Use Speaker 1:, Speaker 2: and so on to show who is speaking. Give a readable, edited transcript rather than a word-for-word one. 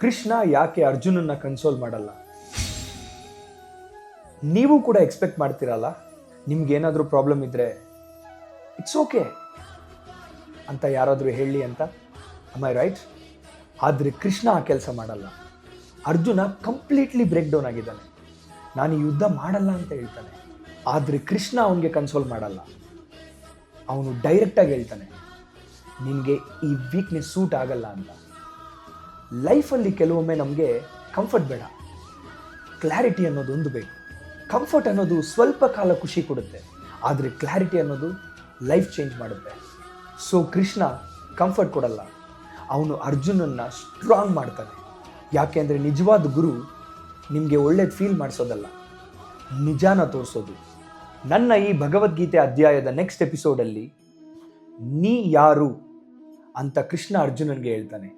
Speaker 1: ಕೃಷ್ಣ ಯಾಕೆ ಅರ್ಜುನನ್ನ ಕನ್ಸೋಲ್ ಮಾಡಲ್ಲ? ನೀವು ಕೂಡ ಎಕ್ಸ್ಪೆಕ್ಟ್ ಮಾಡ್ತೀರಲ್ಲ, ನಿಮ್ಗೇನಾದರೂ ಪ್ರಾಬ್ಲಮ್ ಇದ್ರೆ ಇಟ್ಸ್ ಓಕೆ ಅಂತ ಯಾರಾದರೂ ಹೇಳಿ ಅಂತ. am I right? ಆದರೆ ಕೃಷ್ಣ ಆ ಕೆಲಸ ಮಾಡಲ್ಲ. ಅರ್ಜುನ ಕಂಪ್ಲೀಟ್ಲಿ ಬ್ರೇಕ್ ಡೌನ್ ಆಗಿದ್ದಾನೆ. ನಾನು ಈ ಯುದ್ಧ ಮಾಡಲ್ಲ ಅಂತ ಹೇಳ್ತಾನೆ. ಆದರೆ ಕೃಷ್ಣ ಅವನಿಗೆ ಕನ್ಸೋಲ್ ಮಾಡಲ್ಲ. ಅವನು ಡೈರೆಕ್ಟಾಗಿ ಹೇಳ್ತಾನೆ, ನಿನಗೆ ಈ ವೀಕ್ನೆಸ್ ಸೂಟ್ ಆಗಲ್ಲ ಅಂತ. ಲೈಫಲ್ಲಿ ಕೆಲವೊಮ್ಮೆ ನಮಗೆ ಕಂಫರ್ಟ್ ಬೇಡ, ಕ್ಲಾರಿಟಿ ಅನ್ನೋದು ಒಂದು ಬೇಕು. ಕಂಫರ್ಟ್ ಅನ್ನೋದು ಸ್ವಲ್ಪ ಕಾಲ ಖುಷಿ ಕೊಡುತ್ತೆ, ಆದರೆ ಕ್ಲಾರಿಟಿ ಅನ್ನೋದು ಲೈಫ್ ಚೇಂಜ್ ಮಾಡುತ್ತೆ. ಸೊ ಕೃಷ್ಣ ಕಂಫರ್ಟ್ ಕೊಡಲ್ಲ, ಅವನು ಅರ್ಜುನನ್ನ ಸ್ಟ್ರಾಂಗ್ ಮಾಡ್ತಾನೆ. ಯಾಕೆಂದರೆ ನಿಜವಾದ ಗುರು ನಿಮಗೆ ಒಳ್ಳೇದು ಫೀಲ್ ಮಾಡಿಸೋದಲ್ಲ, ನಿಜಾನ ತೋರಿಸೋದು. ನನ್ನ ಈ ಭಗವದ್ಗೀತೆ ಅಧ್ಯಾಯದ ನೆಕ್ಸ್ಟ್ ಎಪಿಸೋಡಲ್ಲಿ ನೀ ಯಾರು ಅಂತ ಕೃಷ್ಣ ಅರ್ಜುನನ್ಗೆ ಹೇಳ್ತಾನೆ.